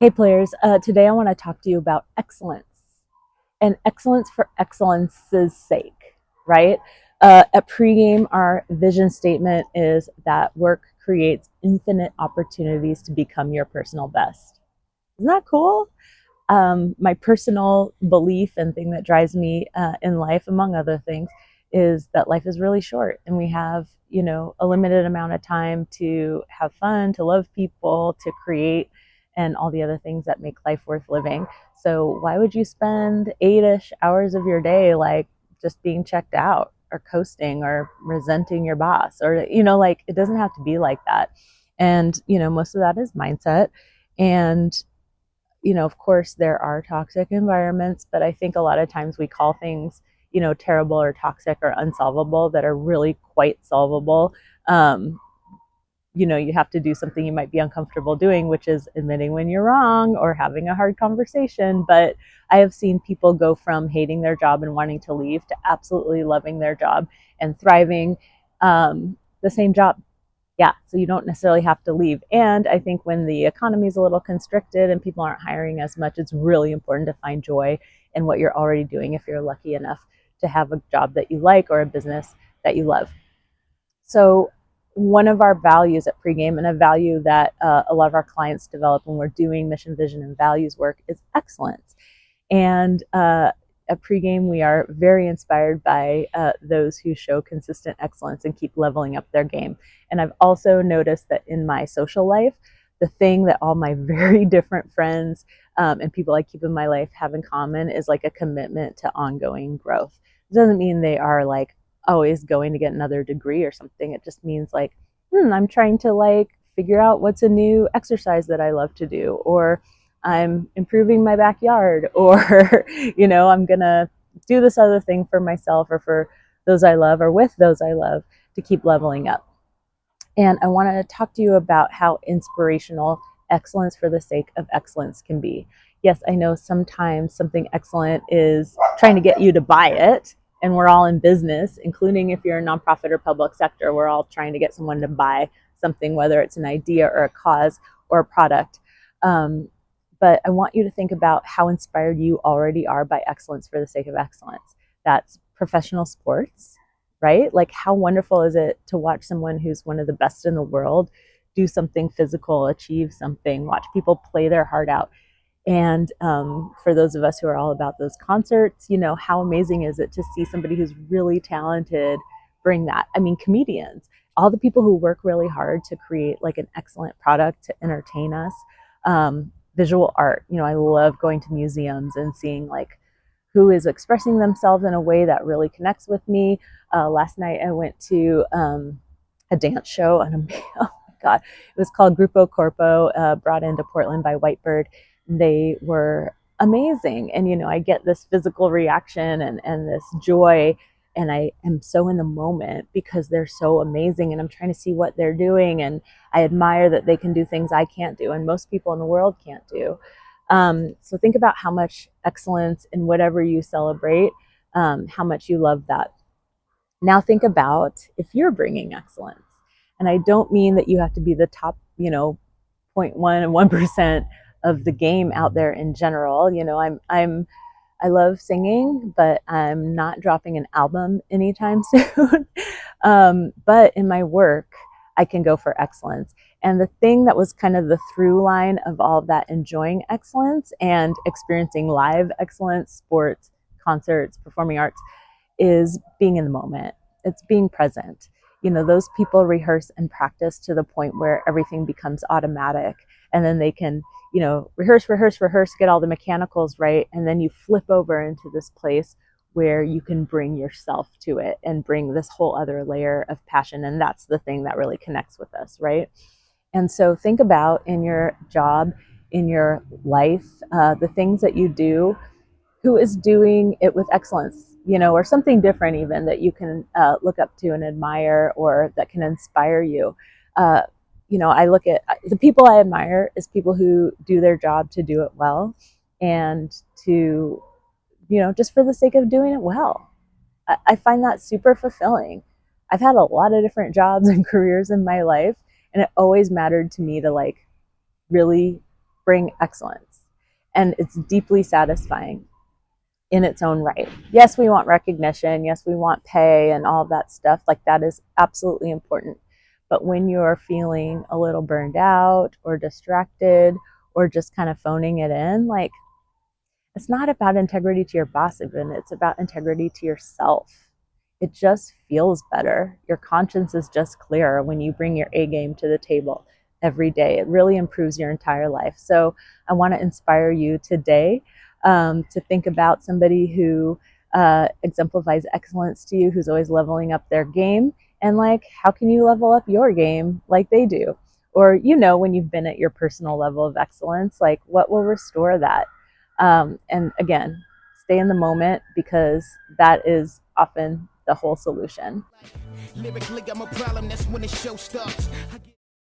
Hey players, today I want to talk to you about excellence and excellence for excellence's sake, right? At Pregame, our vision statement is that work creates infinite opportunities to become your personal best. Isn't that cool? My personal belief and thing that drives me in life, among other things, is that life is really short and we have, a limited amount of time to have fun, to love people, to create, and all the other things that make life worth living. So why would you spend 8-ish hours of your day like just being checked out or coasting or resenting your boss or, like it doesn't have to be like that. And, most of that is mindset. And of course, there are toxic environments, but I think a lot of times we call things, terrible or toxic or unsolvable that are really quite solvable. Um, you have to do something you might be uncomfortable doing, which is admitting when you're wrong or having a hard conversation. But I have seen people go from hating their job and wanting to leave to absolutely loving their job and thriving, the same job. Yeah, so you don't necessarily have to leave. And I think when the economy is a little constricted and people aren't hiring as much, it's really important to find joy in what you're already doing if you're lucky enough to have a job that you like or a business that you love. So one of our values at Pregame, and a value that a lot of our clients develop when we're doing mission, vision, and values work, is excellence. And at Pregame, we are very inspired by those who show consistent excellence and keep leveling up their game. And I've also noticed that in my social life, the thing that all my very different friends and people I keep in my life have in common is like a commitment to ongoing growth. It doesn't mean they are like always going to get another degree or something. It just means like, I'm trying to like figure out what's a new exercise that I love to do, or I'm improving my backyard, or, I'm going to do this other thing for myself or for those I love or with those I love to keep leveling up. And I want to talk to you about how inspirational excellence for the sake of excellence can be. Yes, I know sometimes something excellent is trying to get you to buy it. And we're all in business, including if you're a nonprofit or public sector, we're all trying to get someone to buy something, whether it's an idea or a cause or a product. But I want you to think about how inspired you already are by excellence for the sake of excellence. That's professional sports, right? Like, how wonderful is it to watch someone who's one of the best in the world do something physical, achieve something, watch people play their heart out. And for those of us who are all about those concerts, how amazing is it to see somebody who's really talented bring that? I mean, comedians, all the people who work really hard to create like an excellent product to entertain us. Visual art, I love going to museums and seeing like who is expressing themselves in a way that really connects with me. Last night I went to a dance show, and oh my God, it was called Grupo Corpo, brought into Portland by Whitebird. They were amazing. And, I get this physical reaction and this joy, and I am so in the moment because they're so amazing, and I'm trying to see what they're doing. And I admire that they can do things I can't do and most people in the world can't do. So think about how much excellence in whatever you celebrate, how much you love that. Now think about if you're bringing excellence. And I don't mean that you have to be the top, 0.1 and 1% of the game out there in general. I love singing, but I'm not dropping an album anytime soon. But in my work, I can go for excellence. And the thing that was kind of the through line of all of that, enjoying excellence and experiencing live excellence, sports, concerts, performing arts, is being in the moment. It's being present. Those people rehearse and practice to the point where everything becomes automatic, and then they can, rehearse, get all the mechanicals right. And then you flip over into this place where you can bring yourself to it and bring this whole other layer of passion. And that's the thing that really connects with us, right? And so think about in your job, in your life, the things that you do, who is doing it with excellence, or something different even that you can look up to and admire, or that can inspire you. I look at the people I admire as people who do their job to do it well, and to, just for the sake of doing it well. I find that super fulfilling. I've had a lot of different jobs and careers in my life, and it always mattered to me to like really bring excellence. And it's deeply satisfying in its own right. Yes, we want recognition. Yes, we want pay and all of that stuff. Like, that is absolutely important. But when you're feeling a little burned out or distracted or just kind of phoning it in, like, it's not about integrity to your boss, even. It's about integrity to yourself. It just feels better. Your conscience is just clearer when you bring your A game to the table every day. It really improves your entire life. So I want to inspire you today to think about somebody who exemplifies excellence to you, who's always leveling up their game. And like, how can you level up your game like they do? Or, when you've been at your personal level of excellence, like, what will restore that? And again, stay in the moment, because that is often the whole solution. Lyrically, I'm a problem. That's when the show starts.